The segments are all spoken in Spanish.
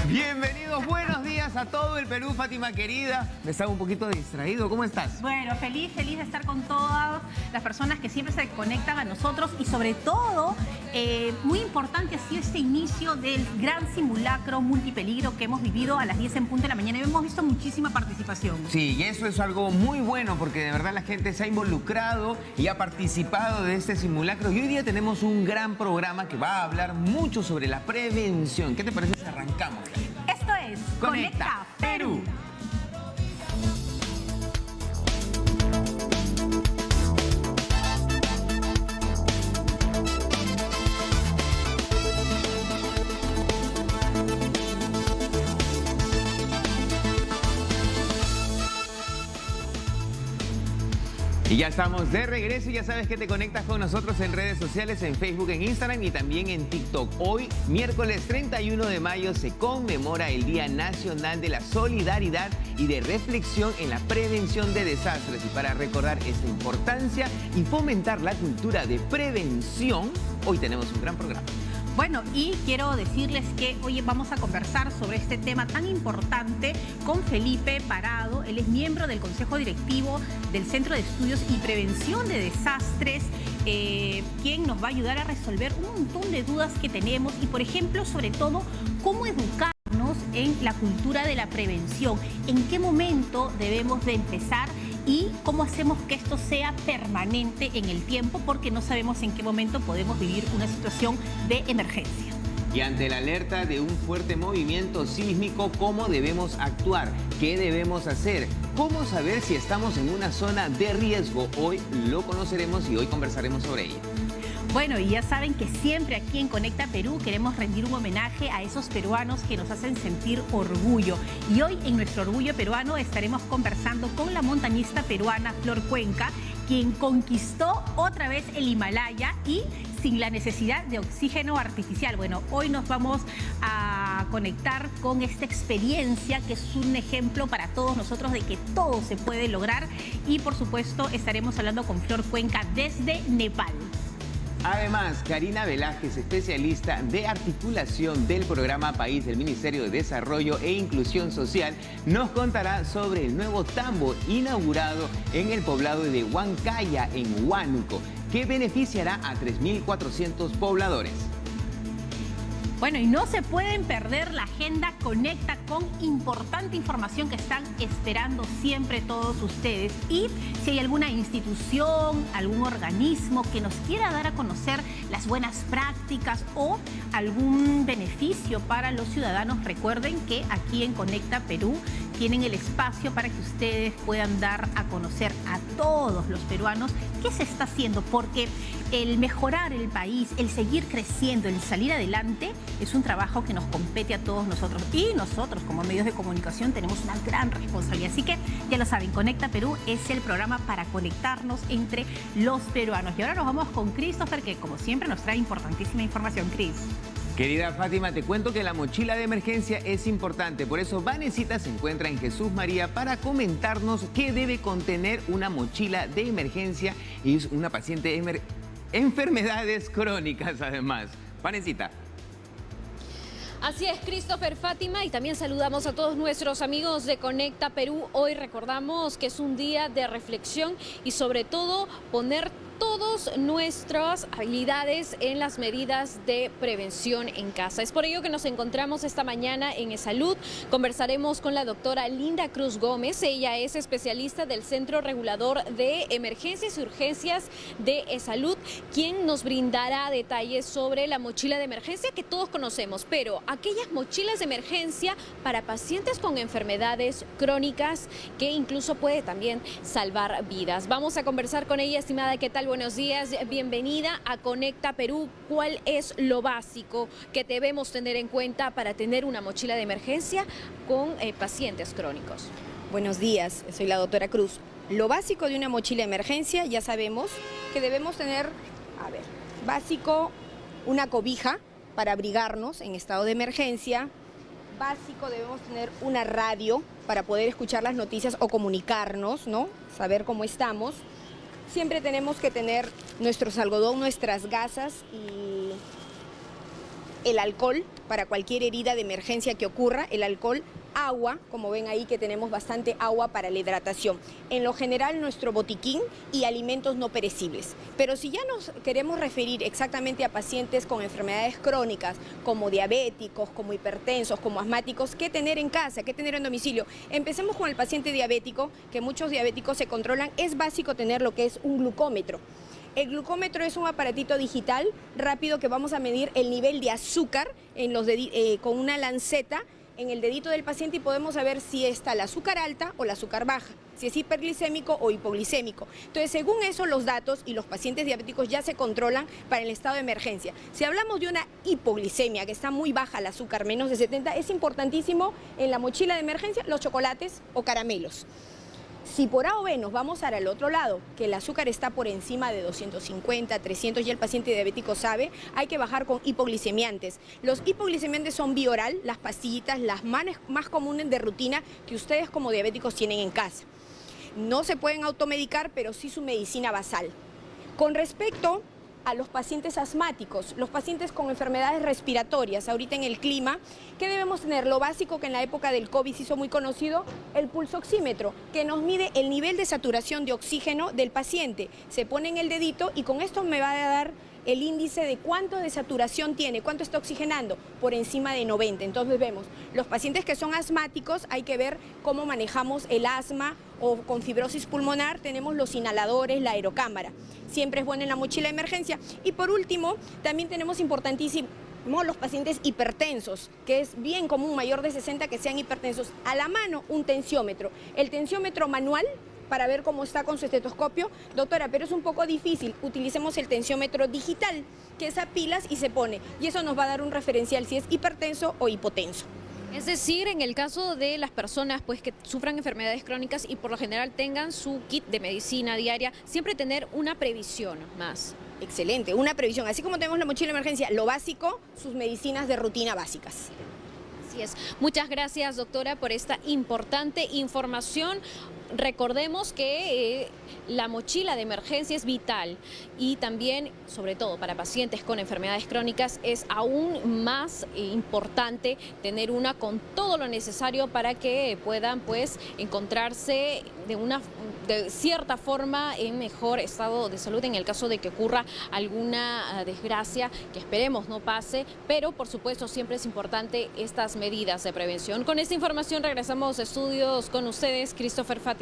Bienvenidos, buenos días a todo el Perú, Fátima querida. Me estaba un poquito distraído, ¿cómo estás? Bueno, feliz de estar con todas las personas que siempre se conectan a nosotros y sobre todo, muy importante ha sido este inicio del gran simulacro multipeligro que hemos vivido a las 10 en punto de la mañana y hemos visto muchísima participación. Sí, y eso es algo muy bueno porque de verdad la gente se ha involucrado y ha participado de este simulacro y hoy día tenemos un gran programa que va a hablar mucho sobre la prevención. ¿Qué te parece si arrancamos? Esto es Conecta Perú. Y ya estamos de regreso y ya sabes que te conectas con nosotros en redes sociales, en Facebook, en Instagram y también en TikTok. Hoy, miércoles 31 de mayo, se conmemora el Día Nacional de la Solidaridad y de Reflexión en la Prevención de Desastres. Y para recordar esta importancia y fomentar la cultura de prevención, hoy tenemos un gran programa. Bueno, y quiero decirles que hoy vamos a conversar sobre este tema tan importante con Felipe Parado. Él es miembro del Consejo Directivo del Centro de Estudios y Prevención de Desastres, quien nos va a ayudar a resolver un montón de dudas que tenemos y, por ejemplo, sobre todo, cómo educarnos en la cultura de la prevención, en qué momento debemos de empezar y cómo hacemos que esto sea permanente en el tiempo, porque no sabemos en qué momento podemos vivir una situación de emergencia. Y ante la alerta de un fuerte movimiento sísmico, ¿cómo debemos actuar? ¿Qué debemos hacer? ¿Cómo saber si estamos en una zona de riesgo? Hoy lo conoceremos y hoy conversaremos sobre ello. Bueno, y ya saben que siempre aquí en Conecta Perú queremos rendir un homenaje a esos peruanos que nos hacen sentir orgullo. Y hoy en nuestro Orgullo Peruano estaremos conversando con la montañista peruana Flor Cuenca, quien conquistó otra vez el Himalaya y sin la necesidad de oxígeno artificial. Bueno, hoy nos vamos a conectar con esta experiencia que es un ejemplo para todos nosotros de que todo se puede lograr. Y por supuesto estaremos hablando con Flor Cuenca desde Nepal. Además, Karina Velázquez, especialista de articulación del programa País del Ministerio de Desarrollo e Inclusión Social, nos contará sobre el nuevo tambo inaugurado en el poblado de Huancaya, en Huánuco, que beneficiará a 3.400 pobladores. Bueno, y no se pueden perder la agenda Conecta con importante información que están esperando siempre todos ustedes. Y si hay alguna institución, algún organismo que nos quiera dar a conocer las buenas prácticas o algún beneficio para los ciudadanos, recuerden que aquí en Conecta Perú tienen el espacio para que ustedes puedan dar a conocer a todos los peruanos qué se está haciendo, porque el mejorar el país, el seguir creciendo, el salir adelante, es un trabajo que nos compete a todos nosotros. Y nosotros, como medios de comunicación, tenemos una gran responsabilidad. Así que, ya lo saben, Conecta Perú es el programa para conectarnos entre los peruanos. Y ahora nos vamos con Christopher, que como siempre nos trae importantísima información. Chris. Querida Fátima, te cuento que la mochila de emergencia es importante. Por eso Vanesita se encuentra en Jesús María para comentarnos qué debe contener una mochila de emergencia y es una paciente de enfermedades crónicas además. Vanesita. Así es, Christopher, Fátima, y también saludamos a todos nuestros amigos de Conecta Perú. Hoy recordamos que es un día de reflexión y sobre todo poner todas nuestras habilidades en las medidas de prevención en casa. Es por ello que nos encontramos esta mañana en eSalud. Conversaremos con la doctora Linda Cruz Gómez. Ella es especialista del Centro Regulador de Emergencias y Urgencias de eSalud, quien nos brindará detalles sobre la mochila de emergencia que todos conocemos, pero aquellas mochilas de emergencia para pacientes con enfermedades crónicas que incluso puede también salvar vidas. Vamos a conversar con ella, estimada. ¿Qué tal? Buenos días, bienvenida a Conecta Perú. ¿Cuál es lo básico que debemos tener en cuenta para tener una mochila de emergencia con pacientes crónicos? Buenos días, soy la doctora Cruz. Lo básico de una mochila de emergencia, ya sabemos que debemos tener, básico, una cobija para abrigarnos en estado de emergencia. Básico, debemos tener una radio para poder escuchar las noticias o comunicarnos, ¿no? Saber cómo estamos. Siempre tenemos que tener nuestros algodón, nuestras gasas y el alcohol para cualquier herida de emergencia que ocurra, el alcohol, agua, como ven ahí que tenemos bastante agua para la hidratación. En lo general nuestro botiquín y alimentos no perecibles. Pero si ya nos queremos referir exactamente a pacientes con enfermedades crónicas, como diabéticos, como hipertensos, como asmáticos, ¿qué tener en casa? ¿Qué tener en domicilio? Empecemos con el paciente diabético, que muchos diabéticos se controlan. Es básico tener lo que es un glucómetro. El glucómetro es un aparatito digital rápido que vamos a medir el nivel de azúcar en con una lanceta en el dedito del paciente y podemos saber si está el azúcar alta o el azúcar baja, si es hiperglicémico o hipoglicémico. Entonces, según eso, los datos y los pacientes diabéticos ya se controlan para el estado de emergencia. Si hablamos de una hipoglicemia, que está muy baja el azúcar, menos de 70, es importantísimo en la mochila de emergencia los chocolates o caramelos. Si por A o B nos vamos para el otro lado, que el azúcar está por encima de 250, 300, ya el paciente diabético sabe, hay que bajar con hipoglicemiantes. Los hipoglicemiantes son bioral, las pastillitas, las más comunes de rutina que ustedes como diabéticos tienen en casa. No se pueden automedicar, pero sí su medicina basal. Con respecto a los pacientes asmáticos, los pacientes con enfermedades respiratorias, ahorita en el clima, ¿qué debemos tener? Lo básico que en la época del COVID se hizo muy conocido, el pulsoxímetro, que nos mide el nivel de saturación de oxígeno del paciente. Se pone en el dedito y con esto me va a dar el índice de cuánto de saturación tiene, cuánto está oxigenando, por encima de 90. Entonces vemos, los pacientes que son asmáticos hay que ver cómo manejamos el asma o con fibrosis pulmonar, tenemos los inhaladores, la aerocámara. Siempre es bueno en la mochila de emergencia. Y por último, también tenemos importantísimo los pacientes hipertensos, que es bien común, mayor de 60 que sean hipertensos. A la mano, un tensiómetro. El tensiómetro manual, para ver cómo está con su estetoscopio. Doctora, pero es un poco difícil, utilicemos el tensiómetro digital, que es a pilas y se pone, y eso nos va a dar un referencial si es hipertenso o hipotenso. Es decir, en el caso de las personas pues, que sufran enfermedades crónicas y por lo general tengan su kit de medicina diaria, siempre tener una previsión más. Excelente, una previsión. Así como tenemos la mochila de emergencia, lo básico, sus medicinas de rutina básicas. Así es. Muchas gracias, doctora, por esta importante información. Recordemos que la mochila de emergencia es vital y también, sobre todo para pacientes con enfermedades crónicas, es aún más importante tener una con todo lo necesario para que puedan pues encontrarse de cierta forma en mejor estado de salud en el caso de que ocurra alguna desgracia, que esperemos no pase, pero por supuesto siempre es importante estas medidas de prevención. Con esta información regresamos a estudios con ustedes, Christopher Fátima.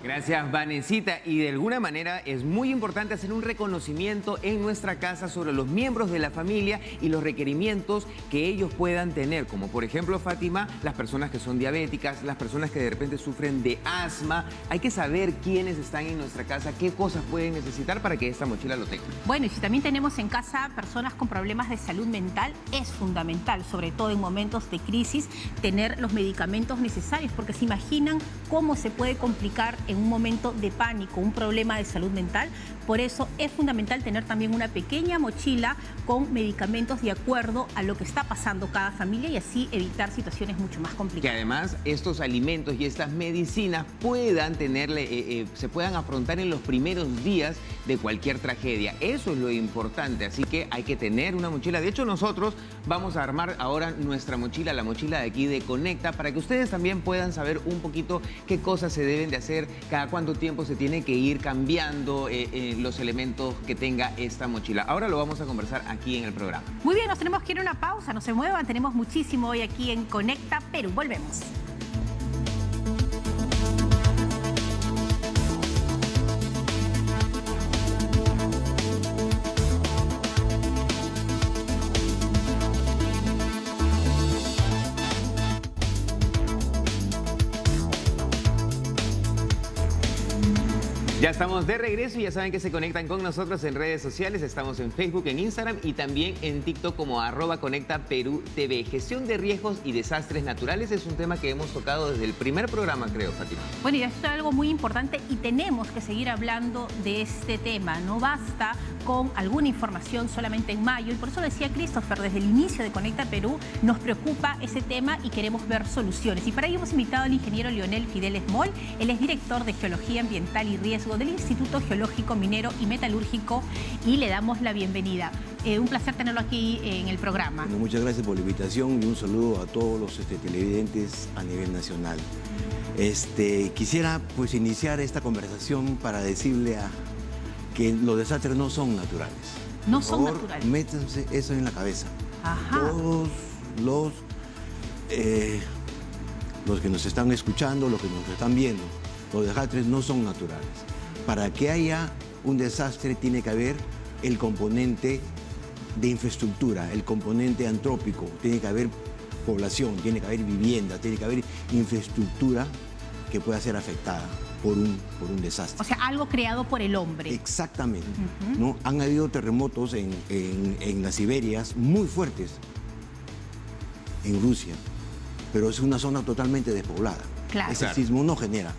Gracias, Vanesita. Y de alguna manera es muy importante hacer un reconocimiento en nuestra casa sobre los miembros de la familia y los requerimientos que ellos puedan tener, como por ejemplo, Fátima, las personas que son diabéticas, las personas que de repente sufren de asma. Hay que saber quiénes están en nuestra casa, qué cosas pueden necesitar para que esta mochila lo tenga. Bueno, y si también tenemos en casa personas con problemas de salud mental, es fundamental, sobre todo en momentos de crisis, tener los medicamentos necesarios, porque se imaginan cómo se puede complicar en un momento de pánico, un problema de salud mental. Por eso es fundamental tener también una pequeña mochila con medicamentos de acuerdo a lo que está pasando cada familia y así evitar situaciones mucho más complicadas. Que además estos alimentos y estas medicinas se puedan afrontar en los primeros días de cualquier tragedia. Eso es lo importante, así que hay que tener una mochila. De hecho, nosotros vamos a armar ahora nuestra mochila, la mochila de aquí de Conecta, para que ustedes también puedan saber un poquito qué cosas se deben de hacer, cada cuánto tiempo se tiene que ir cambiando los elementos que tenga esta mochila. Ahora lo vamos a conversar aquí en el programa. Muy bien, nos tenemos que ir a una pausa, no se muevan, tenemos muchísimo hoy aquí en Conecta Perú. Volvemos. Ya estamos de regreso y ya saben que se conectan con nosotros en redes sociales. Estamos en Facebook, en Instagram y también en TikTok como @ConectaPerúTV. Gestión de riesgos y desastres naturales es un tema que hemos tocado desde el primer programa, creo, Fátima. Bueno, y esto es algo muy importante y tenemos que seguir hablando de este tema. No basta con alguna información solamente en mayo y por eso decía Christopher, desde el inicio de Conecta Perú nos preocupa ese tema y queremos ver soluciones. Y para ello hemos invitado al ingeniero Leonel Fidel Esmol. Él es director de Geología Ambiental y Riesgos cargo del Instituto Geológico, Minero y Metalúrgico, y le damos la bienvenida. Un placer tenerlo aquí en el programa. Bueno, muchas gracias por la invitación y un saludo a todos los televidentes a nivel nacional. Quisiera pues iniciar esta conversación para decirle que los desastres no son naturales. No Por son favor, naturales. Métanse eso en la cabeza. Ajá. Todos los que nos están escuchando, los que nos están viendo, los desastres no son naturales. Para que haya un desastre tiene que haber el componente de infraestructura, el componente antrópico, tiene que haber población, tiene que haber vivienda, tiene que haber infraestructura que pueda ser afectada por un desastre. O sea, algo creado por el hombre. Exactamente. ¿No? Han habido terremotos en las Siberias muy fuertes, en Rusia, pero es una zona totalmente despoblada. Claro. Ese sismo no genera.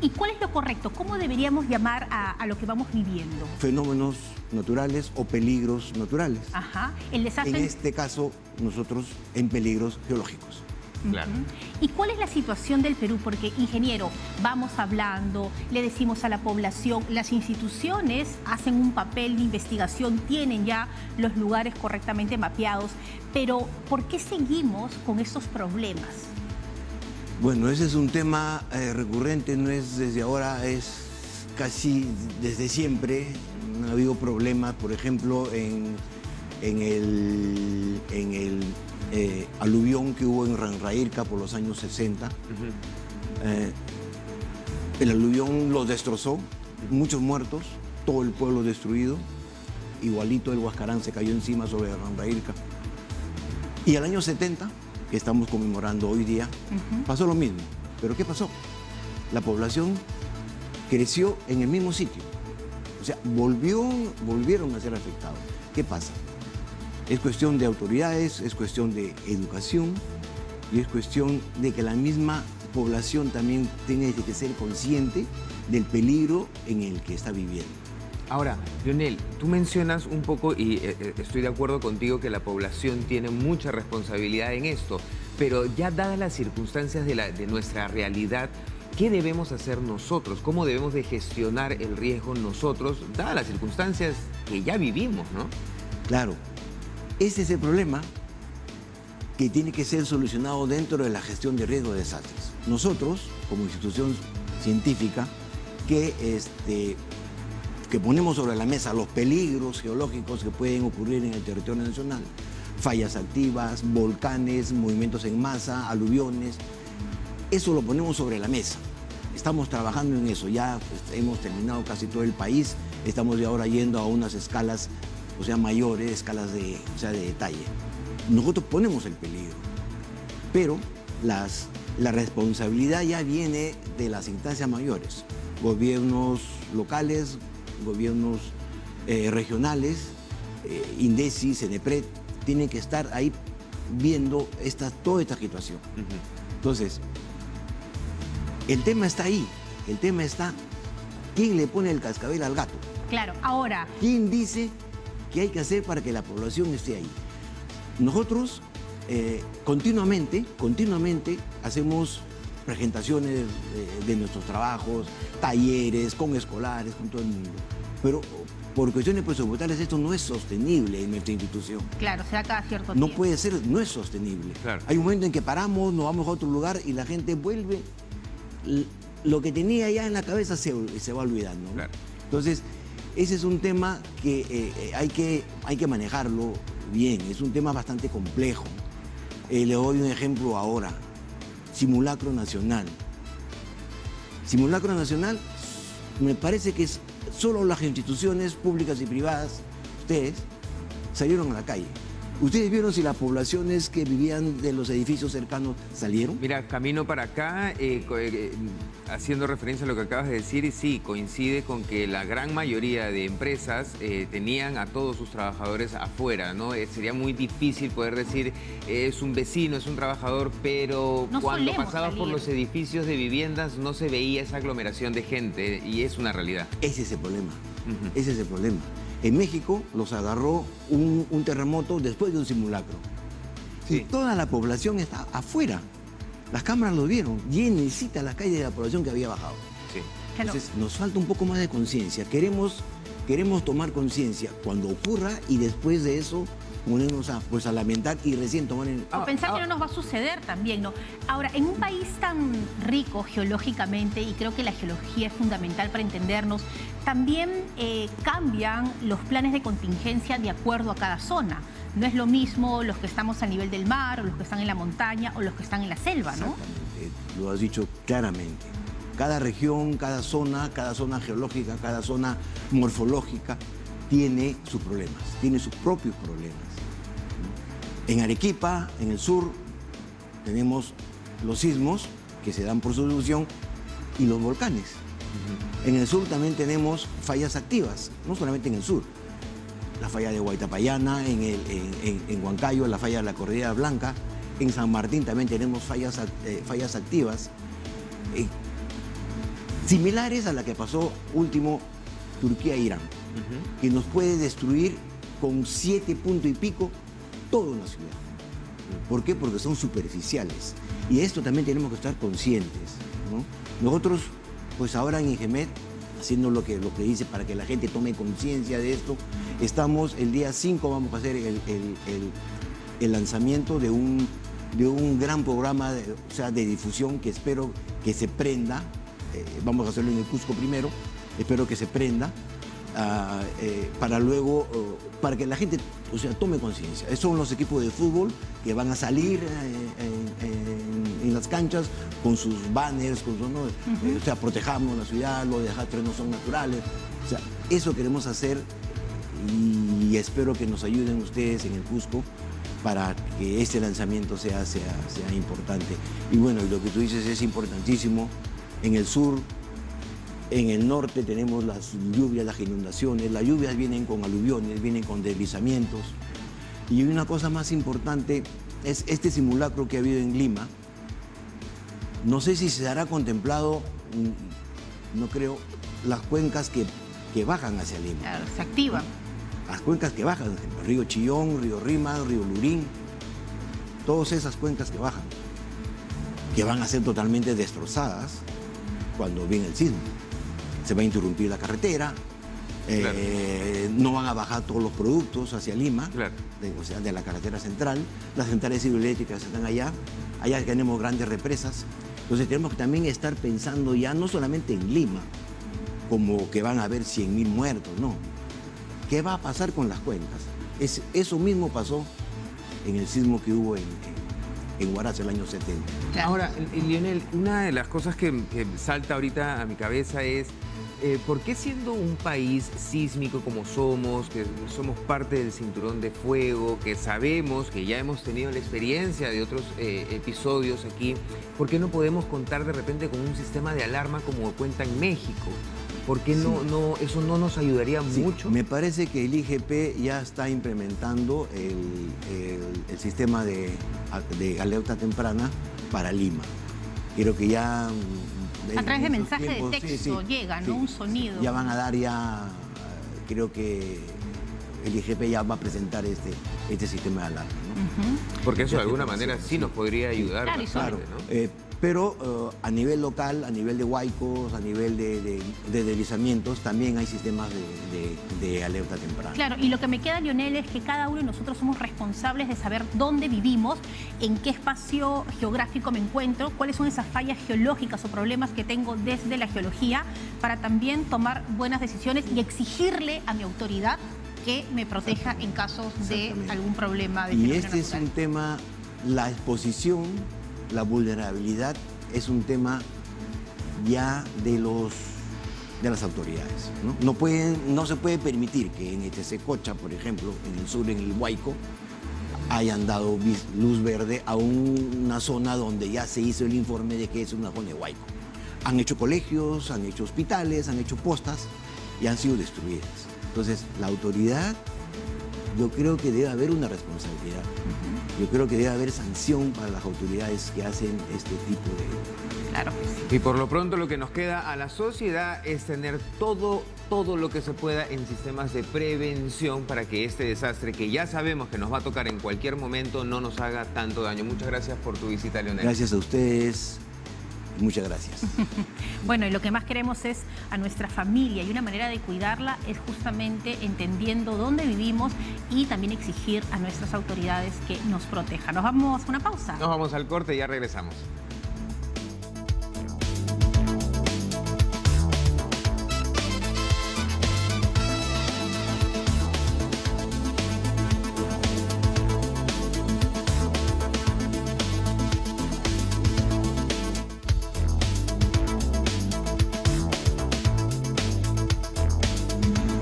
¿Y cuál es lo correcto? ¿Cómo deberíamos llamar a lo que vamos viviendo? Fenómenos naturales o peligros naturales. Ajá. El desastre... En este caso, nosotros en peligros geológicos. Claro. ¿Y cuál es la situación del Perú? Porque, ingeniero, vamos hablando, le decimos a la población, las instituciones hacen un papel de investigación, tienen ya los lugares correctamente mapeados, pero ¿por qué seguimos con estos problemas? Bueno, ese es un tema recurrente, no es desde ahora, es casi desde siempre. Ha habido problemas, por ejemplo, en el aluvión que hubo en Ranraírca por los años 60. El aluvión los destrozó, muchos muertos, todo el pueblo destruido. Igualito el Huascarán se cayó encima sobre Ranraírca. Y al año 70, que estamos conmemorando hoy día, pasó lo mismo. ¿Pero qué pasó? La población creció en el mismo sitio. O sea, volvieron a ser afectados. ¿Qué pasa? Es cuestión de autoridades, es cuestión de educación y es cuestión de que la misma población también tiene que ser consciente del peligro en el que está viviendo. Ahora, Leonel, tú mencionas un poco, y estoy de acuerdo contigo, que la población tiene mucha responsabilidad en esto, pero ya dadas las circunstancias de nuestra realidad, ¿qué debemos hacer nosotros? ¿Cómo debemos de gestionar el riesgo nosotros, dadas las circunstancias que ya vivimos, ¿no? Claro, ese es el problema que tiene que ser solucionado dentro de la gestión de riesgo de desastres. Nosotros, como institución científica, que ponemos sobre la mesa los peligros geológicos que pueden ocurrir en el territorio nacional, fallas activas, volcanes, movimientos en masa, aluviones, eso lo ponemos sobre la mesa. Estamos trabajando en eso, ya hemos terminado casi todo el país, estamos ya ahora yendo a unas escalas, o sea, mayores, escalas de detalle. Nosotros ponemos el peligro, pero la responsabilidad ya viene de las instancias mayores, gobiernos locales, gobiernos regionales, INDECI, CENEPRED, tienen que estar ahí viendo toda esta situación. Entonces, el tema está ahí, el tema está, ¿quién le pone el cascabel al gato? Claro, ahora... ¿Quién dice qué hay que hacer para que la población esté ahí? Nosotros continuamente hacemos presentaciones de nuestros trabajos, talleres, con escolares, con todo el mundo. Pero por cuestiones presupuestarias esto no es sostenible en nuestra institución. Claro, se da cada cierto No tiempo. puede ser, no es sostenible. Claro. Hay un momento en que paramos, nos vamos a otro lugar y la gente vuelve. Lo que tenía ya en la cabeza se va olvidando, ¿no? Claro. Entonces, ese es un tema que hay que manejarlo bien. Es un tema bastante complejo. Le doy un ejemplo ahora. Simulacro nacional. Simulacro nacional, me parece que es solo las instituciones públicas y privadas, ustedes, salieron a la calle. ¿Ustedes vieron si las poblaciones que vivían de los edificios cercanos salieron? Mira, camino para acá, haciendo referencia a lo que acabas de decir, y sí, coincide con que la gran mayoría de empresas tenían a todos sus trabajadores afuera, ¿no? Sería muy difícil poder decir, es un vecino, es un trabajador, pero No cuando solemos pasabas por salir. los edificios de viviendas no se veía esa aglomeración de gente, y es una realidad. Ese es el problema. Ese es el problema. En México los agarró un terremoto después de un simulacro. Sí. Y toda la población está afuera. Las cámaras lo vieron. Llenecita las calles de la población que había bajado. Sí. Claro. Entonces, nos falta un poco más de conciencia. Queremos tomar conciencia cuando ocurra y después de eso ponernos a lamentar y recién tomar... O pensar que no nos va a suceder también, ¿no? Ahora, en un país tan rico geológicamente, y creo que la geología es fundamental para entendernos, también cambian los planes de contingencia de acuerdo a cada zona. No es lo mismo los que estamos a nivel del mar, o los que están en la montaña, o los que están en la selva, ¿no? Exactamente, lo has dicho claramente. Cada región, cada zona geológica, cada zona morfológica tiene sus problemas, tiene sus propios problemas. En Arequipa, en el sur, tenemos los sismos que se dan por su erupción y los volcanes. En el sur también tenemos fallas activas, no solamente en el sur. La falla de Huaytapallana, en Huancayo, la falla de la Cordillera Blanca. En San Martín también tenemos fallas activas, similares a la que pasó último Turquía-Irán, que nos puede destruir con 7 puntos y pico toda una ciudad. ¿Por qué? Porque son superficiales. Y esto también tenemos que estar conscientes, ¿no? Nosotros, pues ahora en INGEMED, haciendo lo que dice para que la gente tome conciencia de esto, estamos el día 5, vamos a hacer el lanzamiento de un gran programa de difusión que espero que se prenda. Vamos a hacerlo en el Cusco primero, espero que se prenda. Para luego, para que la gente tome conciencia. Esos son los equipos de fútbol que van a salir en las canchas con sus banners, protejamos la ciudad, los desastres no son naturales. Eso queremos hacer y espero que nos ayuden ustedes en el Cusco para que este lanzamiento sea importante. Y bueno, lo que tú dices es importantísimo. En el sur, en el norte tenemos las lluvias, las inundaciones. Las lluvias vienen con aluviones, vienen con deslizamientos. Y una cosa más importante es este simulacro que ha habido en Lima. No sé si se hará contemplado, no creo, las cuencas que bajan hacia Lima. Claro, se activan. Las cuencas que bajan, río Chillón, río Rímac, río Lurín, todas esas cuencas que bajan, que van a ser totalmente destrozadas cuando viene el sismo. Se va a interrumpir la carretera, claro. No van a bajar todos los productos hacia Lima, claro. De la carretera central. Las centrales hidroeléctricas están allá tenemos grandes represas. Entonces tenemos que también estar pensando ya no solamente en Lima, como que van a haber 100.000 muertos, no. ¿Qué va a pasar con las cuencas? Eso mismo pasó en el sismo que hubo en Huaraz el año 70. Claro. Ahora, Lionel, una de las cosas que salta ahorita a mi cabeza es ¿por qué siendo un país sísmico como somos, que somos parte del cinturón de fuego, que sabemos, que ya hemos tenido la experiencia de otros episodios aquí, ¿por qué no podemos contar de repente con un sistema de alarma como cuenta en México? ¿Por qué eso no nos ayudaría mucho? Me parece que el IGP ya está implementando el sistema de alerta temprana para Lima. Creo que ya... A través de mensaje de texto llega, ¿no? Un sonido. Ya van a dar creo que el IGP ya va a presentar este sistema de alarma, ¿no? Porque eso de alguna manera sí nos podría ayudar bastante, ¿no? Pero a nivel local, a nivel de huaicos, a nivel de deslizamientos, también hay sistemas de alerta temprana. Claro, y lo que me queda, Lionel, es que cada uno de nosotros somos responsables de saber dónde vivimos, en qué espacio geográfico me encuentro, cuáles son esas fallas geológicas o problemas que tengo desde la geología, para también tomar buenas decisiones y exigirle a mi autoridad que me proteja en casos de algún problema de Y fenómeno este natural. es un tema, la exposición, la vulnerabilidad es un tema ya de las autoridades, ¿no? No se puede permitir que en Secocha, por ejemplo, en el sur, en el Huayco, hayan dado luz verde a una zona donde ya se hizo el informe de que es una zona de Huayco. Han hecho colegios, han hecho hospitales, han hecho postas y han sido destruidas. Entonces, la autoridad, yo creo que debe haber una responsabilidad. Yo creo que debe haber sanción para las autoridades que hacen este tipo de... Claro que sí. Y por lo pronto lo que nos queda a la sociedad es tener todo lo que se pueda en sistemas de prevención para que este desastre, que ya sabemos que nos va a tocar en cualquier momento, no nos haga tanto daño. Muchas gracias por tu visita, Lionel. Gracias a ustedes. Muchas gracias. Bueno, y lo que más queremos es a nuestra familia, y una manera de cuidarla es justamente entendiendo dónde vivimos y también exigir a nuestras autoridades que nos protejan. Nos vamos a una pausa. Nos vamos al corte y ya regresamos.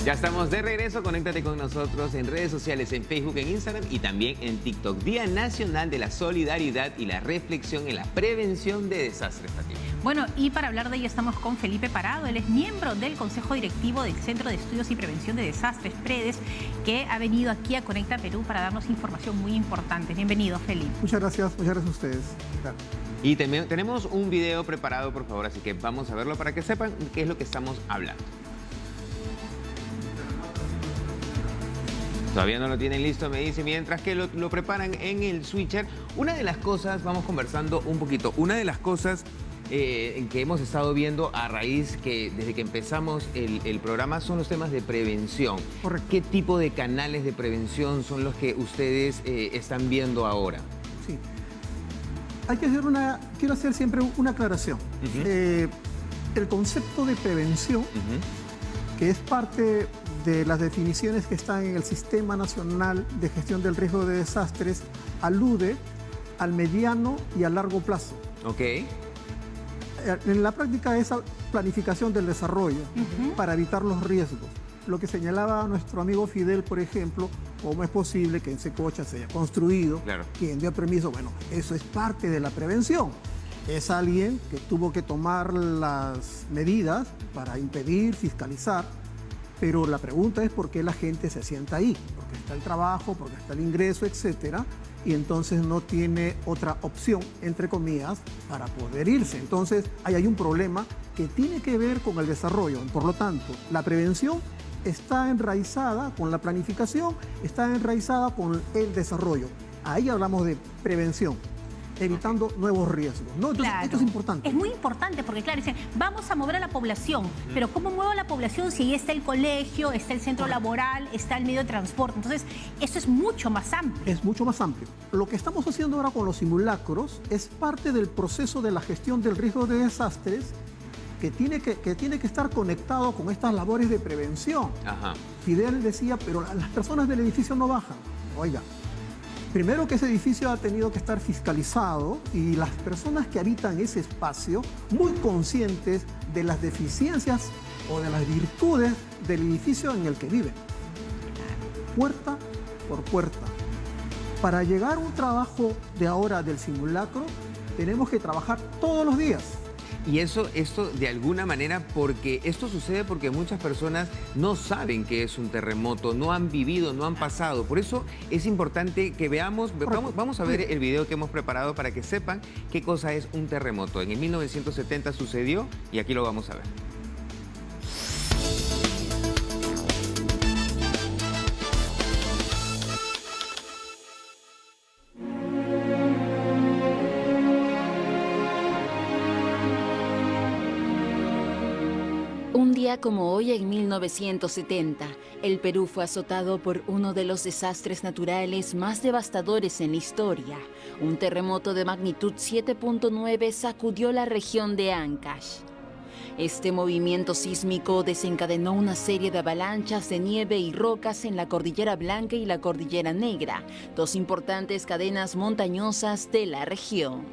Ya estamos de regreso, conéctate con nosotros en redes sociales, en Facebook, en Instagram y también en TikTok. Día Nacional de la Solidaridad y la Reflexión en la Prevención de Desastres, Fátima. Bueno, y para hablar de ello estamos con Felipe Parado. Él es miembro del Consejo Directivo del Centro de Estudios y Prevención de Desastres, PREDES, que ha venido aquí a Conecta Perú para darnos información muy importante. Bienvenido, Felipe. Muchas gracias a ustedes. Claro. Y también tenemos un video preparado, por favor, así que vamos a verlo para que sepan qué es lo que estamos hablando. Todavía no lo tienen listo, me dice, mientras que lo preparan en el switcher. Una de las cosas, vamos conversando un poquito, una de las cosas que hemos estado viendo a raíz que desde que empezamos el programa son los temas de prevención. Correcto. ¿Qué tipo de canales de prevención son los que ustedes están viendo ahora? Sí. Hay que quiero hacer siempre una aclaración. El concepto de prevención, que es parte de las definiciones que están en el Sistema Nacional de Gestión del Riesgo de Desastres, alude al mediano y a largo plazo. Ok. En la práctica es planificación del desarrollo para evitar los riesgos. Lo que señalaba nuestro amigo Fidel, por ejemplo, cómo es posible que en Secocha se haya construido, claro, quien dio permiso, bueno, eso es parte de la prevención. Es alguien que tuvo que tomar las medidas para impedir, fiscalizar, pero la pregunta es por qué la gente se sienta ahí, porque está el trabajo, porque está el ingreso, etcétera, y entonces no tiene otra opción, entre comillas, para poder irse. Entonces, ahí hay un problema que tiene que ver con el desarrollo. Por lo tanto, la prevención está enraizada con la planificación, está enraizada con el desarrollo. Ahí hablamos de prevención, evitando nuevos riesgos, ¿no? Entonces, Claro. esto es importante. Es muy importante porque, claro, dicen, vamos a mover a la población, pero ¿cómo muevo a la población si ahí está el colegio, está el centro laboral, está el medio de transporte? Entonces, eso es mucho más amplio. Es mucho más amplio. Lo que estamos haciendo ahora con los simulacros es parte del proceso de la gestión del riesgo de desastres que tiene que estar conectado con estas labores de prevención. Ajá. Fidel decía, pero las personas del edificio no bajan. Oiga, primero que ese edificio ha tenido que estar fiscalizado y las personas que habitan ese espacio, muy conscientes de las deficiencias o de las virtudes del edificio en el que viven. Puerta por puerta. Para llegar a un trabajo de ahora del simulacro, tenemos que trabajar todos los días. Y esto de alguna manera, porque esto sucede porque muchas personas no saben qué es un terremoto, no han vivido, no han pasado. Por eso es importante que veamos, vamos a ver el video que hemos preparado para que sepan qué cosa es un terremoto. En el 1970 sucedió y aquí lo vamos a ver. Un día como hoy, en 1970, el Perú fue azotado por uno de los desastres naturales más devastadores en la historia. Un terremoto de magnitud 7.9 sacudió la región de Ancash. Este movimiento sísmico desencadenó una serie de avalanchas de nieve y rocas en la Cordillera Blanca y la Cordillera Negra, dos importantes cadenas montañosas de la región.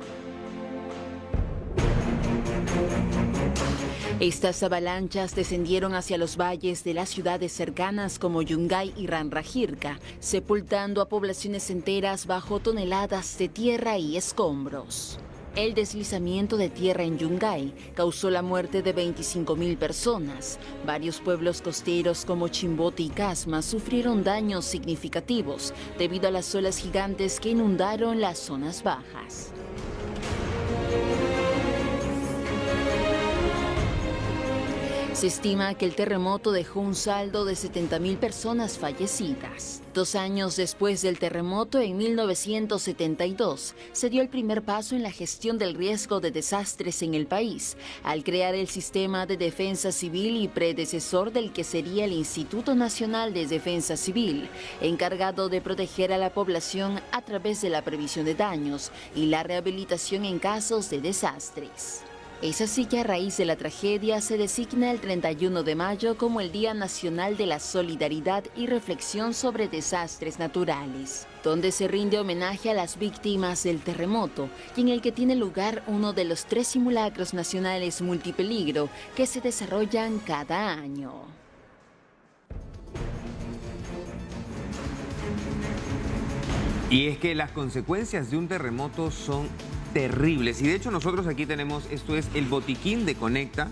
Estas avalanchas descendieron hacia los valles de las ciudades cercanas como Yungay y Ranrajirca, sepultando a poblaciones enteras bajo toneladas de tierra y escombros. El deslizamiento de tierra en Yungay causó la muerte de 25.000 personas. Varios pueblos costeros como Chimbote y Casma sufrieron daños significativos debido a las olas gigantes que inundaron las zonas bajas. Se estima que el terremoto dejó un saldo de 70.000 personas fallecidas. 2 años después del terremoto, en 1972, se dio el primer paso en la gestión del riesgo de desastres en el país, al crear el Sistema de Defensa Civil y predecesor del que sería el Instituto Nacional de Defensa Civil, encargado de proteger a la población a través de la previsión de daños y la rehabilitación en casos de desastres. Es así que a raíz de la tragedia se designa el 31 de mayo como el Día Nacional de la Solidaridad y Reflexión sobre Desastres Naturales, donde se rinde homenaje a las víctimas del terremoto y en el que tiene lugar uno de los 3 simulacros nacionales multipeligro que se desarrollan cada año. Y es que las consecuencias de un terremoto son terribles. Y de hecho nosotros aquí tenemos, esto es el botiquín de Conecta,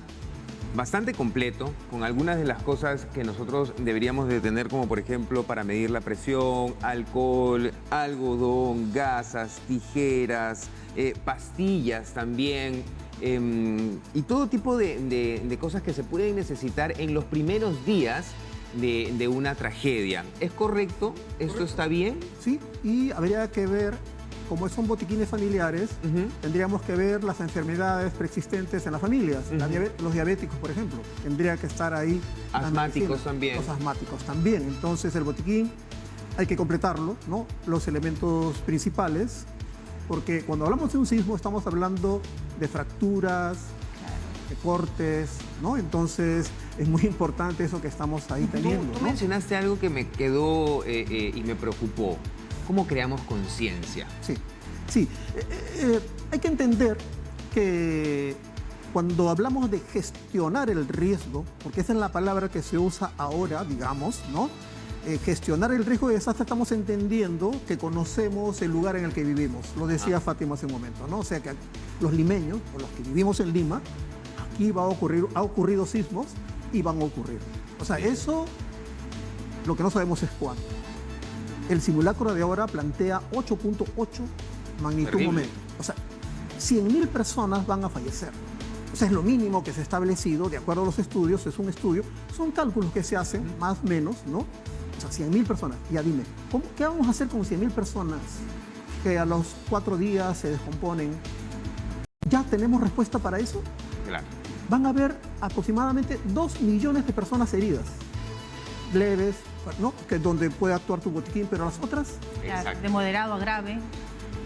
bastante completo, con algunas de las cosas que nosotros deberíamos de tener, como por ejemplo para medir la presión, alcohol, algodón, gasas, tijeras, pastillas también, y todo tipo de cosas que se pueden necesitar en los primeros días de una tragedia. ¿Es correcto? ¿Esto está bien? Sí, y habría que ver, como son botiquines familiares, tendríamos que ver las enfermedades preexistentes en las familias. Los diabéticos, por ejemplo, tendría que estar ahí. Asmáticos también. Los asmáticos también. Entonces el botiquín hay que completarlo, ¿no? Los elementos principales, porque cuando hablamos de un sismo estamos hablando de fracturas, de cortes, ¿no? Entonces es muy importante eso que estamos ahí teniendo. Tú mencionaste algo que me quedó y me preocupó. ¿Cómo creamos conciencia? Sí. Hay que entender que cuando hablamos de gestionar el riesgo, porque esa es la palabra que se usa ahora, digamos, ¿no? Gestionar el riesgo de desastre, estamos entendiendo que conocemos el lugar en el que vivimos. Lo decía Fátima hace un momento, ¿no? O sea que los limeños, o los que vivimos en Lima, aquí ha ocurrido sismos y van a ocurrir. O sea, eso lo que no sabemos es cuándo. El simulacro de ahora plantea 8.8 magnitud momento. O sea, 100.000 personas van a fallecer. O sea, es lo mínimo que se ha establecido, de acuerdo a los estudios, es un estudio, son cálculos que se hacen, más o menos, ¿no? O sea, 100.000 personas. Ya dime, ¿qué vamos a hacer con 100.000 personas que a los 4 días se descomponen? ¿Ya tenemos respuesta para eso? Claro. Van a haber aproximadamente 2 millones de personas heridas, leves, ¿no? Que es donde puede actuar tu botiquín, pero las otras, claro, de moderado a grave,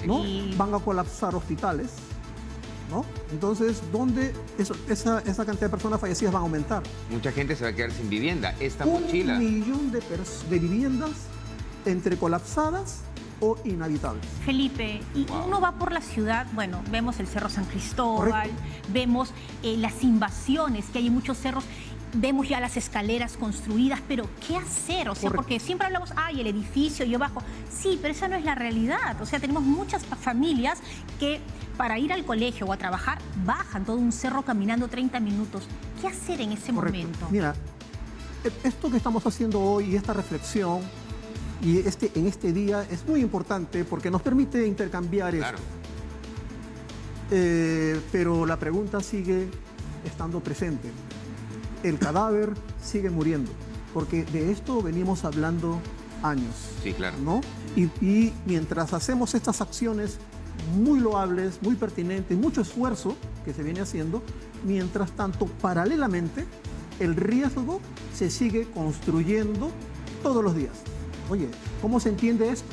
¿no? Van a colapsar hospitales, ¿no? Entonces, ¿dónde esa cantidad de personas fallecidas van a aumentar? Mucha gente se va a quedar sin vivienda. Esta 1 mochila. millón de viviendas entre colapsadas o inhabitables. Felipe, y uno va por la ciudad, bueno, vemos el Cerro San Cristóbal, vemos las invasiones que hay en muchos cerros, vemos ya las escaleras construidas, pero ¿qué hacer? O sea, porque siempre hablamos, el edificio, yo bajo. Sí, pero esa no es la realidad. O sea, tenemos muchas familias que para ir al colegio o a trabajar bajan todo un cerro caminando 30 minutos. ¿Qué hacer en ese momento? Mira, esto que estamos haciendo hoy y esta reflexión y en este día es muy importante porque nos permite intercambiar esto. Pero la pregunta sigue estando presente. El cadáver sigue muriendo, porque de esto venimos hablando años. Sí, claro. ¿No? Y mientras hacemos estas acciones muy loables, muy pertinentes, mucho esfuerzo que se viene haciendo, mientras tanto, paralelamente, el riesgo se sigue construyendo todos los días. Oye, ¿cómo se entiende esto?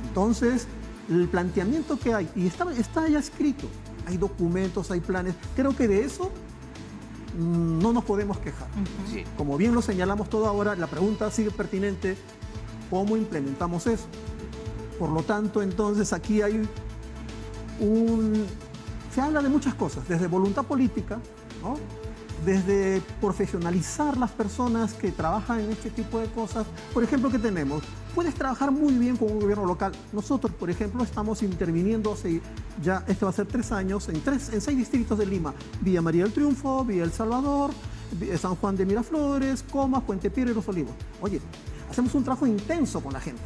Entonces, el planteamiento que hay, y está ya escrito, hay documentos, hay planes, creo que de eso no nos podemos quejar. Sí. Como bien lo señalamos todo ahora, la pregunta sigue pertinente, ¿cómo implementamos eso? Por lo tanto, entonces aquí hay se habla de muchas cosas, desde voluntad política, ¿no? Desde profesionalizar las personas que trabajan en este tipo de cosas. Por ejemplo, ¿qué tenemos? Puedes trabajar muy bien con un gobierno local. Nosotros, por ejemplo, estamos interviniendo ya, va a ser 3 años, en 6 distritos de Lima. Villa María del Triunfo, Villa El Salvador, San Juan de Miraflores, Comas, Puente Piedra y Los Olivos. Oye, hacemos un trabajo intenso con la gente,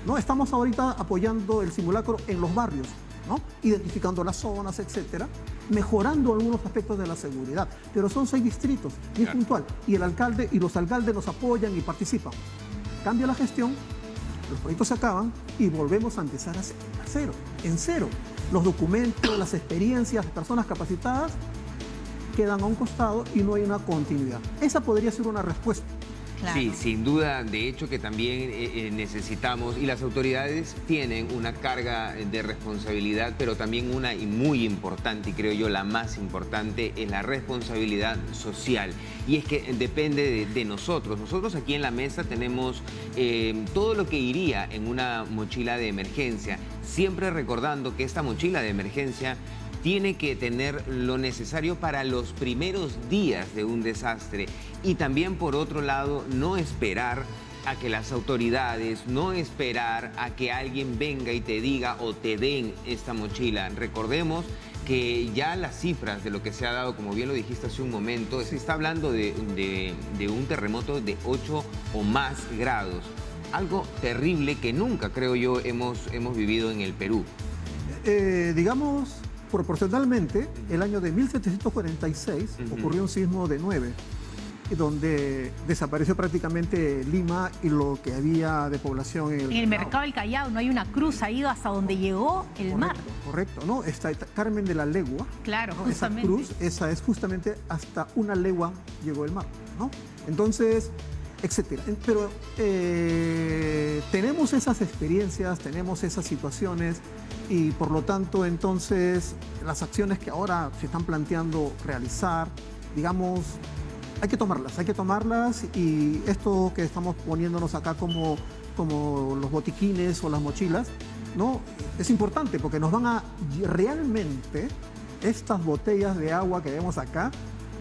¿no? Estamos ahorita apoyando el simulacro en los barrios. ¿no? Identificando las zonas, etcétera, mejorando algunos aspectos de la seguridad. Pero son 6 distritos, y es puntual. Y el alcalde y los alcaldes nos apoyan y participan. Cambia la gestión, los proyectos se acaban y volvemos a empezar a cero, en cero. Los documentos, las experiencias, las personas capacitadas quedan a un costado y no hay una continuidad. Esa podría ser una respuesta. Claro. Sí, sin duda, de hecho que también necesitamos, y las autoridades tienen una carga de responsabilidad, pero también una y muy importante, y creo yo la más importante, es la responsabilidad social. Y es que depende de nosotros. Nosotros aquí en la mesa tenemos todo lo que iría en una mochila de emergencia, siempre recordando que esta mochila de emergencia tiene que tener lo necesario para los primeros días de un desastre y también, por otro lado, no esperar a que las autoridades, no esperar a que alguien venga y te diga o te den esta mochila. Recordemos que ya las cifras de lo que se ha dado, como bien lo dijiste hace un momento, se está hablando de un terremoto de 8 o más grados. Algo terrible que nunca, creo yo, hemos vivido en el Perú. Digamos, proporcionalmente, el año de 1746 ocurrió un sismo de 9, donde desapareció prácticamente Lima y lo que había de población en el mercado del Callao. No hay una cruz, ha ido hasta donde llegó el mar. Correcto, ¿no? Está Carmen de la Legua. Claro, ¿no? justamente. Esa cruz, esa es justamente hasta una legua llegó el mar, ¿no? Entonces, etcétera. Pero tenemos esas experiencias, tenemos esas situaciones y por lo tanto entonces las acciones que ahora se están planteando realizar, digamos, hay que tomarlas y esto que estamos poniéndonos acá como los botiquines o las mochilas, ¿no? Es importante porque nos van a realmente, estas botellas de agua que vemos acá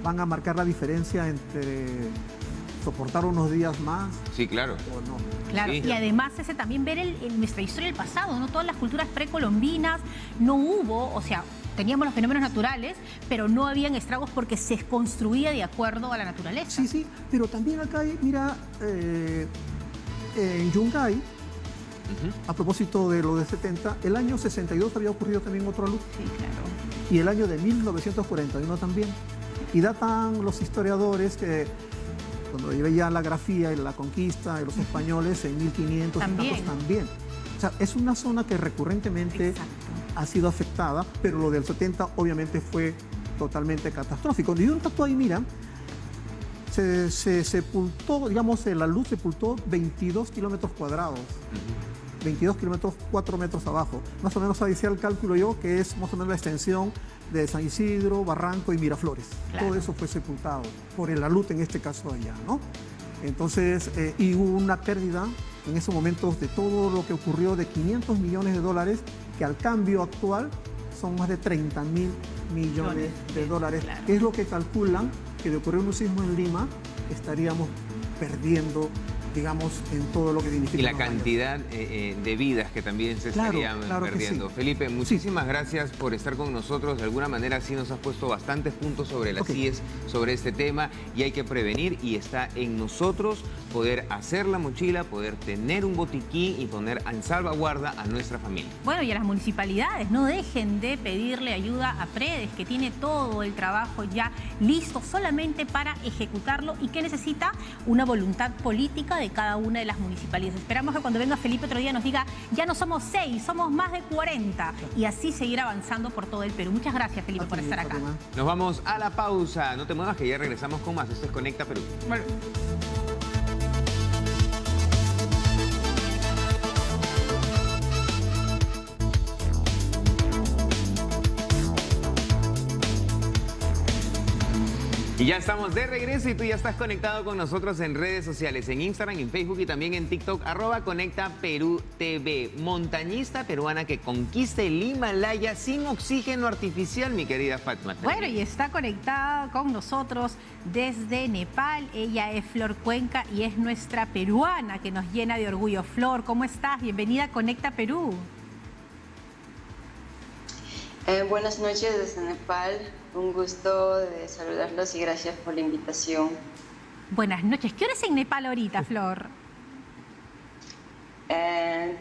van a marcar la diferencia entre soportar unos días más. Sí, claro. O no. Claro, Sí. y además ese también ver nuestra historia del pasado, ¿no? Todas las culturas precolombinas, no hubo, o sea, teníamos los fenómenos naturales, pero no habían estragos porque se construía de acuerdo a la naturaleza. Sí, sí, pero también acá hay, mira, en Yungay, a propósito de lo de 70, el año 62 había ocurrido también otro alud. Sí, claro. Y el año de 1941 también. Y datan los historiadores que cuando veía la grafía y la conquista de los españoles en 1500 También. también. O sea, es una zona que recurrentemente ha sido afectada, pero lo del 70 obviamente fue totalmente catastrófico. Y un dato ahí, mira, se sepultó, digamos, la luz sepultó 22 kilómetros cuadrados. 22 kilómetros, 4 metros abajo. Más o menos ahí decía el cálculo yo, que es más o menos la extensión de San Isidro, Barranco y Miraflores. Claro. Todo eso fue sepultado por el alud en este caso allá, ¿no? Entonces, y hubo una pérdida en esos momentos de todo lo que ocurrió de 500 millones de dólares, que al cambio actual son más de 30.000 millones de dólares, claro. que es lo que calculan que de ocurrir un sismo en Lima estaríamos perdiendo, digamos, en todo lo que significa. Y la los daños. cantidad de vidas que también se Claro, estarían claro que perdiendo. sí. Felipe, muchísimas gracias por estar con nosotros. De alguna manera sí nos has puesto bastantes puntos sobre las IES, sobre este tema, y hay que prevenir, y está en nosotros poder hacer la mochila, poder tener un botiquín y poner en salvaguarda a nuestra familia. Bueno, y a las municipalidades, no dejen de pedirle ayuda a Predes, que tiene todo el trabajo ya listo solamente para ejecutarlo y que necesita una voluntad política de cada una de las municipalidades. Esperamos que cuando venga Felipe otro día nos diga, ya no somos 6, somos más de 40, y así seguir avanzando por todo el Perú. Muchas gracias, Felipe, por estar acá. Nos vamos a la pausa. No te muevas, que ya regresamos con más. Esto es Conecta Perú. Bueno. Y ya estamos de regreso y tú ya estás conectado con nosotros en redes sociales, en Instagram, en Facebook y también en TikTok, @ConectaPerúTV. Montañista peruana que conquista el Himalaya sin oxígeno artificial, mi querida Fátima. Bueno, y está conectada con nosotros desde Nepal. Ella es Flor Cuenca y es nuestra peruana que nos llena de orgullo. Flor, ¿cómo estás? Bienvenida a Conecta Perú. Buenas noches desde Nepal, un gusto de saludarlos y gracias por la invitación. Buenas noches. ¿Qué hora es en Nepal ahorita, Flor?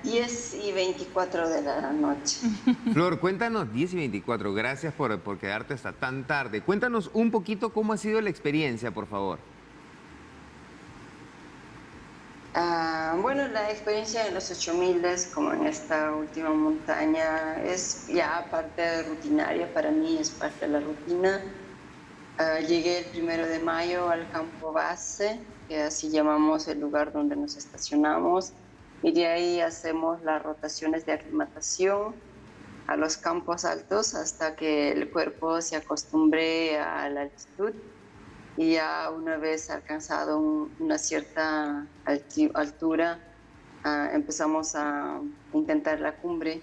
10:24 de la noche. Flor, cuéntanos, 10:24, gracias por quedarte hasta tan tarde. Cuéntanos un poquito cómo ha sido la experiencia, por favor. Bueno, la experiencia en los 8000, como en esta última montaña, es ya parte rutinaria para mí, es parte de la rutina. Llegué el 1 de mayo al campo base, que así llamamos el lugar donde nos estacionamos, y de ahí hacemos las rotaciones de aclimatación a los campos altos hasta que el cuerpo se acostumbre a la altitud. Y ya una vez alcanzado una cierta altura, empezamos a intentar la cumbre.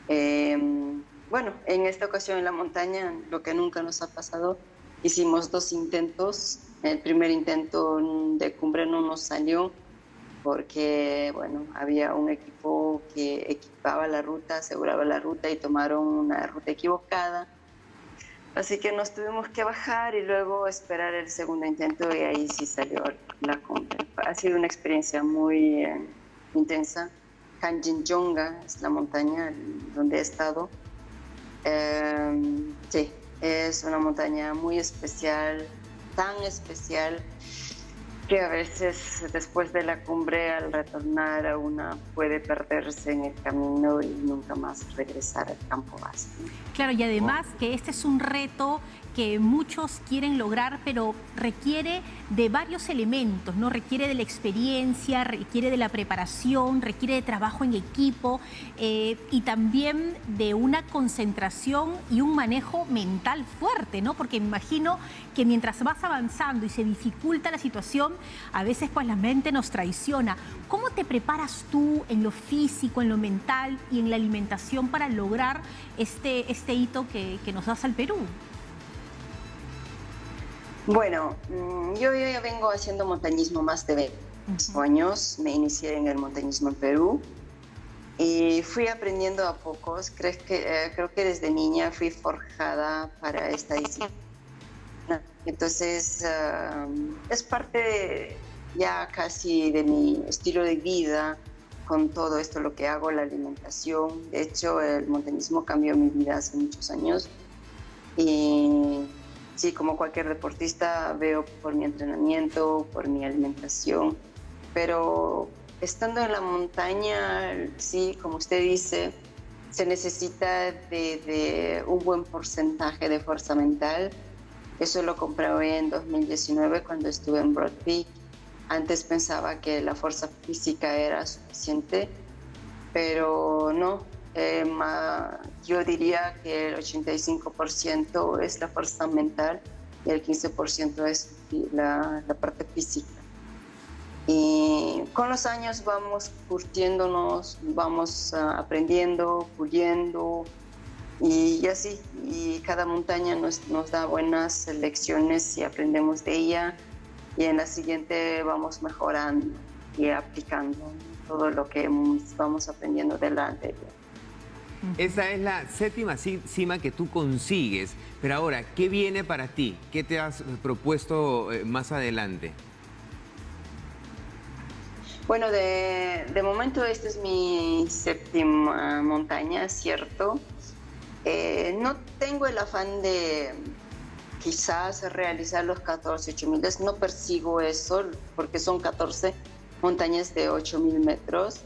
Bueno, en esta ocasión en la montaña, lo que nunca nos ha pasado, hicimos 2 intentos. El primer intento de cumbre no nos salió porque, bueno, había un equipo que equipaba la ruta, aseguraba la ruta y tomaron una ruta equivocada. Así que nos tuvimos que bajar y luego esperar el segundo intento y ahí sí salió la cumbre. Ha sido una experiencia muy intensa. Kanchenjunga es la montaña donde he estado. Sí, es una montaña muy especial, tan especial que a veces después de la cumbre al retornar a una puede perderse en el camino y nunca más regresar al campo base. Claro, y además que este es un reto que muchos quieren lograr, pero requiere de varios elementos, ¿no? Requiere de la experiencia, requiere de la preparación, requiere de trabajo en equipo y también de una concentración y un manejo mental fuerte, ¿no? Porque me imagino que mientras vas avanzando y se dificulta la situación, a veces pues la mente nos traiciona. ¿Cómo te preparas tú en lo físico, en lo mental y en la alimentación para lograr este hito que nos das al Perú? Bueno, yo ya vengo haciendo montañismo más de 20 años. Me inicié en el montañismo en Perú y fui aprendiendo a pocos. Creo que desde niña fui forjada para esta disciplina. Entonces, es parte ya casi de mi estilo de vida con todo esto, lo que hago, la alimentación. De hecho, el montañismo cambió mi vida hace muchos años y sí, como cualquier deportista, veo por mi entrenamiento, por mi alimentación, pero estando en la montaña, sí, como usted dice, se necesita de un buen porcentaje de fuerza mental. Eso lo comprobé en 2019 cuando estuve en Broad Peak. Antes pensaba que la fuerza física era suficiente, pero no. Yo diría que el 85% es la fuerza mental y el 15% es la parte física. Y con los años vamos curtiéndonos, vamos aprendiendo, puliendo y así. Y cada montaña nos da buenas lecciones y aprendemos de ella. Y en la siguiente vamos mejorando y aplicando todo lo que vamos aprendiendo de la anterior. Esa es la 7ª cima que tú consigues. Pero ahora, ¿qué viene para ti? ¿Qué te has propuesto más adelante? Bueno, de momento esta es mi 7ª montaña, ¿cierto? No tengo el afán de quizás realizar los 14 8000, no persigo eso porque son 14 montañas de 8000 metros.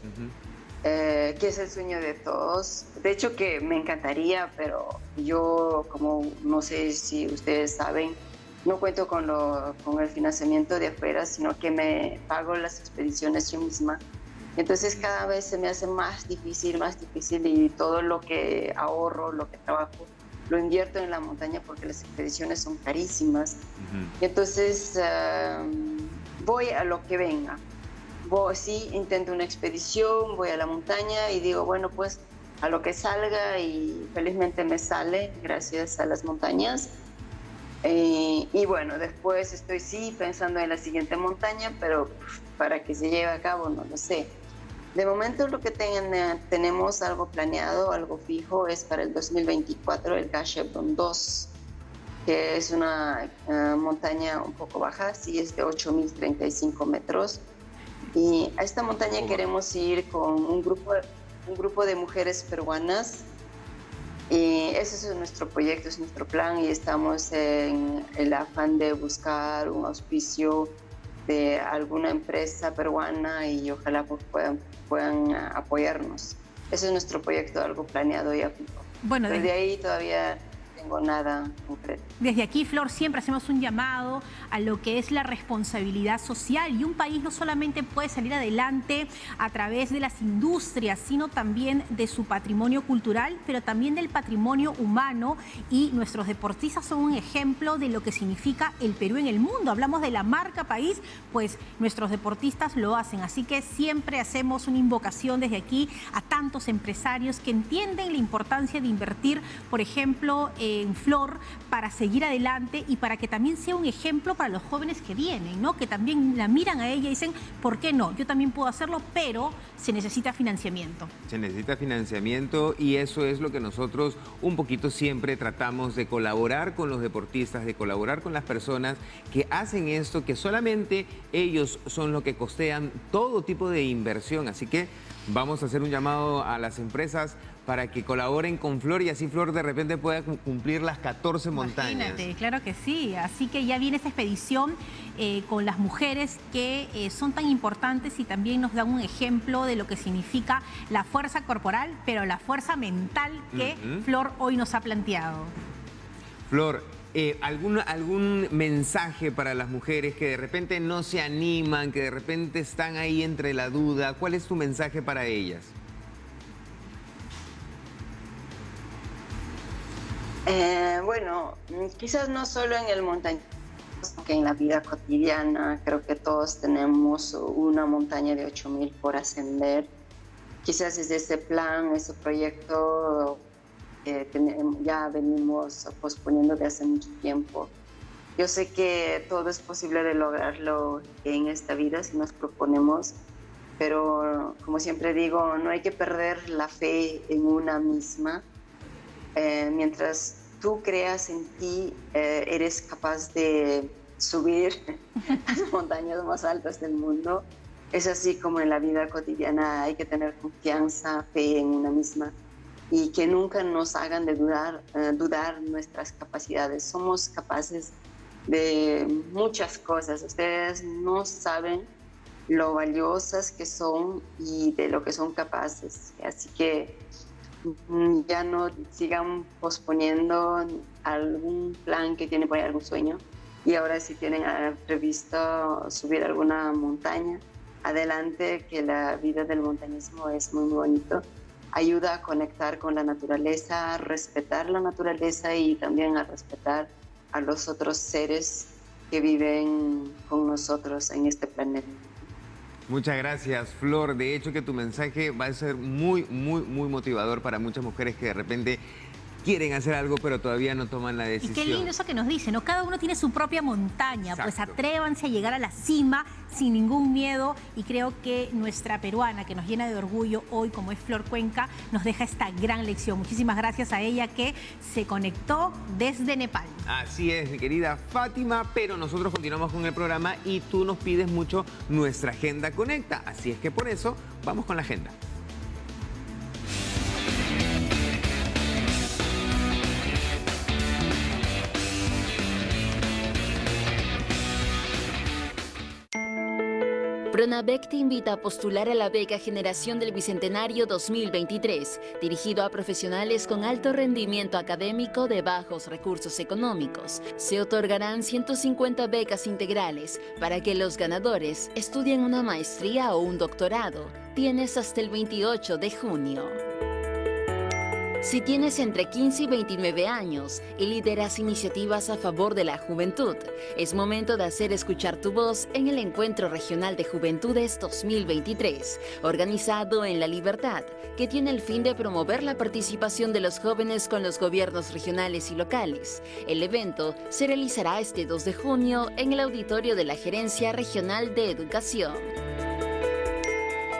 Que es el sueño de todos. De hecho que me encantaría, pero yo, como no sé si ustedes saben, no cuento con el financiamiento de afuera, sino que me pago las expediciones yo misma. Entonces cada vez se me hace más difícil y todo lo que ahorro, lo que trabajo, lo invierto en la montaña porque las expediciones son carísimas. Y entonces voy a lo que venga. Sí, intento una expedición, voy a la montaña y digo, bueno, pues a lo que salga, y felizmente me sale gracias a las montañas. Y bueno, después estoy pensando en la siguiente montaña, pero para que se lleve a cabo no lo sé. De momento lo que tenemos algo planeado, algo fijo, es para el 2024 el Gashebron 2, que es una montaña un poco baja, sí es de 8035 metros. Y a esta montaña queremos ir con un grupo de mujeres peruanas. Y ese es nuestro proyecto, es nuestro plan, y estamos en el afán de buscar un auspicio de alguna empresa peruana y ojalá pues puedan apoyarnos. Ese es nuestro proyecto, algo planeado ya. Bueno, desde ahí todavía no tengo nada concreto. Desde aquí, Flor, siempre hacemos un llamado a lo que es la responsabilidad social, y un país no solamente puede salir adelante a través de las industrias, sino también de su patrimonio cultural, pero también del patrimonio humano, y nuestros deportistas son un ejemplo de lo que significa el Perú en el mundo. Hablamos de la marca país, pues nuestros deportistas lo hacen, así que siempre hacemos una invocación desde aquí a tantos empresarios que entienden la importancia de invertir, por ejemplo, en Flor, para seguir adelante y para que también sea un ejemplo para los jóvenes que vienen, ¿no? Que también la miran a ella y dicen, ¿por qué no? Yo también puedo hacerlo, pero se necesita financiamiento. Se necesita financiamiento, y eso es lo que nosotros un poquito siempre tratamos de colaborar con los deportistas, de colaborar con las personas que hacen esto, que solamente ellos son los que costean todo tipo de inversión. Así que vamos a hacer un llamado a las empresas para que colaboren con Flor, y así Flor de repente pueda cumplir las 14 montañas. Imagínate, claro que sí. Así que ya viene esta expedición con las mujeres que son tan importantes y también nos dan un ejemplo de lo que significa la fuerza corporal, pero la fuerza mental que Flor hoy nos ha planteado. Flor, ¿algún mensaje para las mujeres que de repente no se animan, que de repente están ahí entre la duda? ¿Cuál es tu mensaje para ellas? Bueno, quizás no solo en el montañismo, que en la vida cotidiana. Creo que todos tenemos una montaña de 8.000 por ascender. Quizás es ese plan, ese proyecto que ya venimos posponiendo de hace mucho tiempo. Yo sé que todo es posible de lograrlo en esta vida si nos proponemos, pero como siempre digo, no hay que perder la fe en una misma. Mientras tú creas en ti, eres capaz de subir las montañas más altas del mundo. Es así como en la vida cotidiana hay que tener confianza, fe en una misma, y que nunca nos hagan de dudar nuestras capacidades. Somos capaces de muchas cosas. Ustedes no saben lo valiosas que son y de lo que son capaces. Así que ya no sigan posponiendo algún plan que tienen por ahí, algún sueño, y ahora si tienen previsto subir alguna montaña, adelante, que la vida del montañismo es muy bonito. Ayuda a conectar con la naturaleza, a respetar la naturaleza y también a respetar a los otros seres que viven con nosotros en este planeta. Muchas gracias, Flor. De hecho, que tu mensaje va a ser muy motivador para muchas mujeres que de repente quieren hacer algo, pero todavía no toman la decisión. Y qué lindo eso que nos dice, ¿no? Cada uno tiene su propia montaña. Exacto. Pues atrévanse a llegar a la cima sin ningún miedo, y creo que nuestra peruana, que nos llena de orgullo hoy, como es Flor Cuenca, nos deja esta gran lección. Muchísimas gracias a ella, que se conectó desde Nepal. Así es, mi querida Fátima, pero nosotros continuamos con el programa y tú nos pides mucho nuestra Agenda Conecta, así es que por eso vamos con la agenda. Pronavec te invita a postular a la beca Generación del Bicentenario 2023, dirigido a profesionales con alto rendimiento académico de bajos recursos económicos. Se otorgarán 150 becas integrales para que los ganadores estudien una maestría o un doctorado. Tienes hasta el 28 de junio. Si tienes entre 15 y 29 años y lideras iniciativas a favor de la juventud, es momento de hacer escuchar tu voz en el Encuentro Regional de Juventudes 2023, organizado en La Libertad, que tiene el fin de promover la participación de los jóvenes con los gobiernos regionales y locales. El evento se realizará este 2 de junio en el auditorio de la Gerencia Regional de Educación.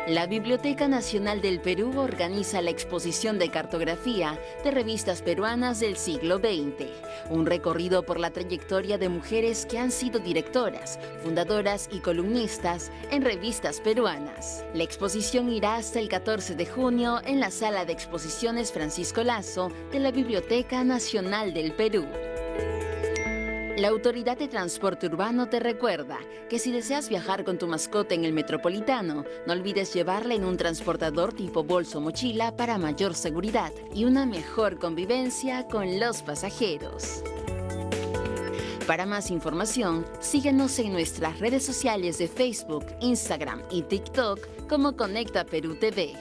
La Biblioteca Nacional del Perú organiza la exposición de cartografía de revistas peruanas del siglo XX, un recorrido por la trayectoria de mujeres que han sido directoras, fundadoras y columnistas en revistas peruanas. La exposición irá hasta el 14 de junio en la Sala de Exposiciones Francisco Lazo de la Biblioteca Nacional del Perú. La Autoridad de Transporte Urbano te recuerda que si deseas viajar con tu mascota en el Metropolitano, no olvides llevarla en un transportador tipo bolso o mochila para mayor seguridad y una mejor convivencia con los pasajeros. Para más información, síguenos en nuestras redes sociales de Facebook, Instagram y TikTok como Conecta Perú TV.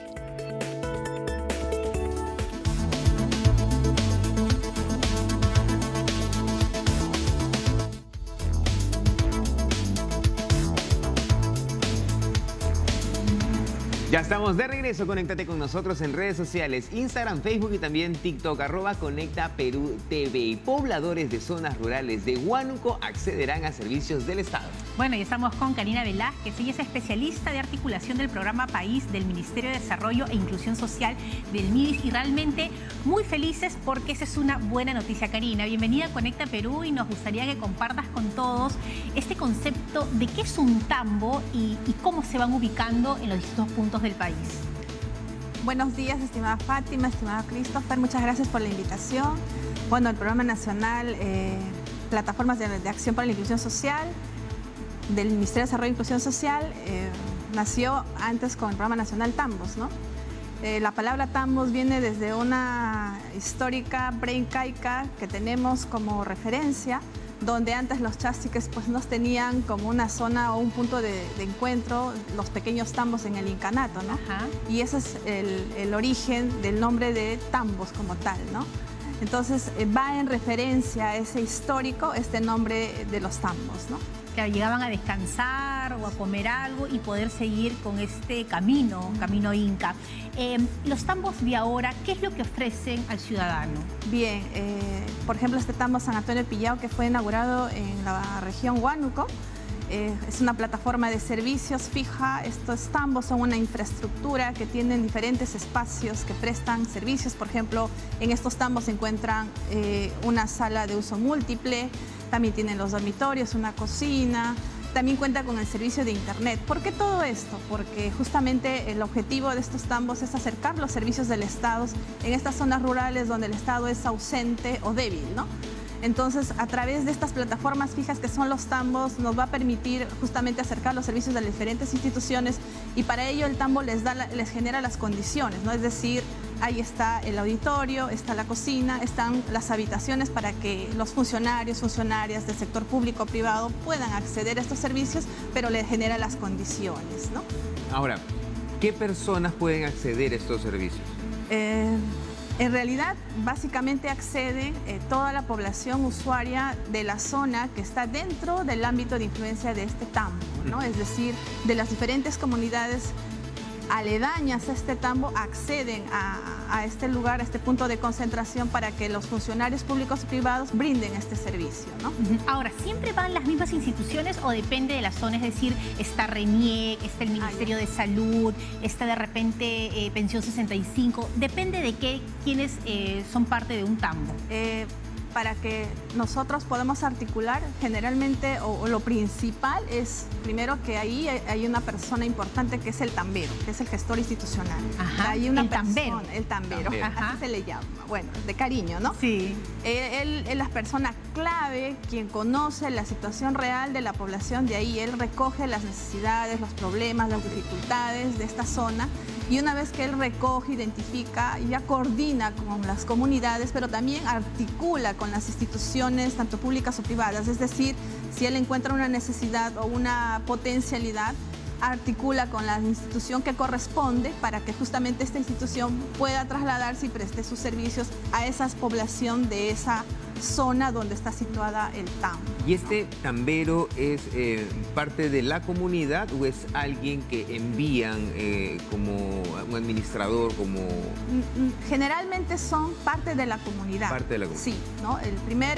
Ya estamos de regreso, conéctate con nosotros en redes sociales, Instagram, Facebook y también TikTok, @Conecta Perú TV. Pobladores de zonas rurales de Huánuco accederán a servicios del Estado. Bueno, y estamos con Karina Velázquez, ella es especialista de articulación del programa País del Ministerio de Desarrollo e Inclusión Social del MIDIS y realmente muy felices porque esa es una buena noticia, Karina. Bienvenida a Conecta Perú y nos gustaría que compartas con todos este concepto de qué es un tambo y cómo se van ubicando en los distintos puntos del país. Buenos días, estimada Fátima, estimado Christopher, muchas gracias por la invitación. Bueno, el Programa Nacional Plataformas de Acción para la Inclusión Social del Ministerio de Desarrollo e Inclusión Social nació antes con el Programa Nacional Tambos, ¿no? La palabra tambos viene desde una histórica preincaica que tenemos como referencia, donde antes los chastiques pues no tenían como una zona o un punto de encuentro, los pequeños tambos en el incanato, ¿no? Ajá. Y ese es el origen del nombre de tambos como tal, ¿no? Entonces va en referencia a ese histórico, este nombre de los tambos, ¿no? Claro, llegaban a descansar o a comer algo y poder seguir con este camino inca. Los tambos de ahora, ¿qué es lo que ofrecen al ciudadano? Bien, por ejemplo, este tambo San Antonio de Pillao, que fue inaugurado en la región Huánuco, es una plataforma de servicios fija. Estos tambos son una infraestructura que tienen diferentes espacios que prestan servicios. Por ejemplo, en estos tambos se encuentran una sala de uso múltiple, también tienen los dormitorios, una cocina, también cuenta con el servicio de internet. ¿Por qué todo esto? Porque justamente el objetivo de estos tambos es acercar los servicios del Estado en estas zonas rurales donde el Estado es ausente o débil, ¿no? Entonces, a través de estas plataformas fijas que son los tambos, nos va a permitir justamente acercar los servicios de las diferentes instituciones y para ello el tambo les genera las condiciones, ¿no? Es decir, ahí está el auditorio, está la cocina, están las habitaciones para que los funcionarios, funcionarias del sector público o privado puedan acceder a estos servicios, pero les genera las condiciones, ¿no? Ahora, ¿qué personas pueden acceder a estos servicios? En realidad, básicamente accede toda la población usuaria de la zona que está dentro del ámbito de influencia de este tambo, ¿no? Es decir, de las diferentes comunidades aledañas a este tambo acceden a este lugar, a este punto de concentración para que los funcionarios públicos y privados brinden este servicio, ¿no? Ahora, ¿siempre van las mismas instituciones o depende de la zona? Es decir, está RENIEC, está el Ministerio de Salud, está de repente Pensión 65, ¿depende de quiénes son parte de un tambo? Para que nosotros podamos articular, generalmente, o lo principal es, primero, que ahí hay una persona importante que es el tambero, que es el gestor institucional. Ajá, hay una tambero. El tambero, así se le llama, bueno, de cariño, ¿no? Sí. Él es la persona clave, quien conoce la situación real de la población de ahí. Él recoge las necesidades, los problemas, las dificultades de esta zona. Y una vez que él recoge, identifica, ya coordina con las comunidades, pero también articula con las instituciones, tanto públicas o privadas. Es decir, si él encuentra una necesidad o una potencialidad, articula con la institución que corresponde para que justamente esta institución pueda trasladarse y preste sus servicios a esa población de esa zona donde está situada el tambo. ¿Y este tambero es parte de la comunidad o es alguien que envían como un administrador, como...? Generalmente son parte de la comunidad. Parte de la comunidad. Sí, ¿no? El primer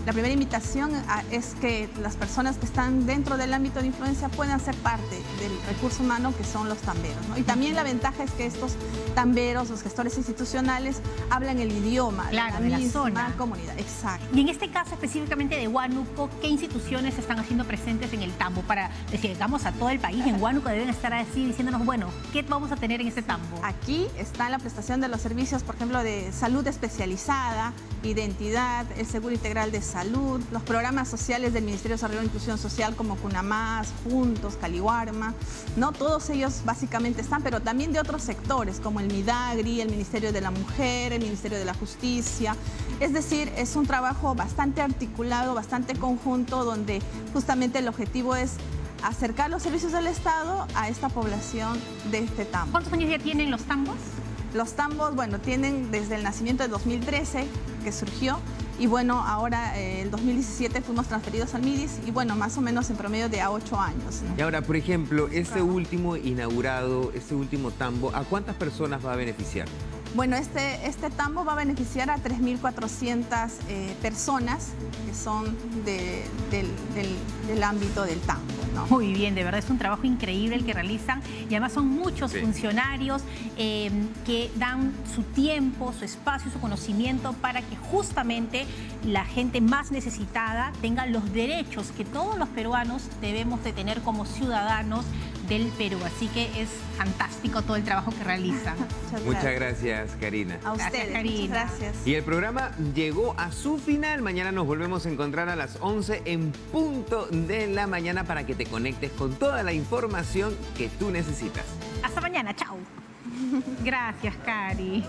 la primera invitación es que las personas que están dentro del ámbito de influencia puedan ser parte del recurso humano que son los tamberos, ¿no? Y también la ventaja es que estos tamberos, los gestores institucionales, hablan el idioma de la misma zona. Comunidad. Exacto. Y en este caso específicamente de Huánuco, ¿qué instituciones se están haciendo presentes en el tambo? Para decir, llegamos a todo el país, en Huánuco deben estar así diciéndonos, bueno, ¿qué vamos a tener en este tambo? Aquí está la prestación de los servicios, por ejemplo, de salud especializada, identidad, el seguro integral de salud, los programas sociales del Ministerio de Desarrollo e Inclusión Social como Cunamás, Juntos, Caliwarma, ¿no? Todos ellos básicamente están, pero también de otros sectores como el Midagri, el Ministerio de la Mujer, el Ministerio de la Justicia. Es decir, es un trabajo bastante articulado, bastante conjunto, donde justamente el objetivo es acercar los servicios del Estado a esta población de este tambo. ¿Cuántos años ya tienen los tambos? Los tambos, bueno, tienen desde el nacimiento de 2013 que surgió y bueno, ahora el 2017 fuimos transferidos al MIDIS y bueno, más o menos en promedio de a 8 años, ¿no? Y ahora, por ejemplo, este último inaugurado, este último tambo, ¿a cuántas personas va a beneficiar? Bueno, este tambo va a beneficiar a 3.400 personas que son del ámbito del tambo, ¿no? Muy bien, de verdad es un trabajo increíble el que realizan y además son muchos funcionarios que dan su tiempo, su espacio, su conocimiento para que justamente la gente más necesitada tenga los derechos que todos los peruanos debemos de tener como ciudadanos del Perú. Así que es fantástico todo el trabajo que realizan. Muchas gracias, Karina. A ustedes, Karina. muchas gracias. Y el programa llegó a su final. Mañana nos volvemos a encontrar a las 11 en punto de la mañana para que te conectes con toda la información que tú necesitas. Hasta mañana, chao. Gracias, Cari.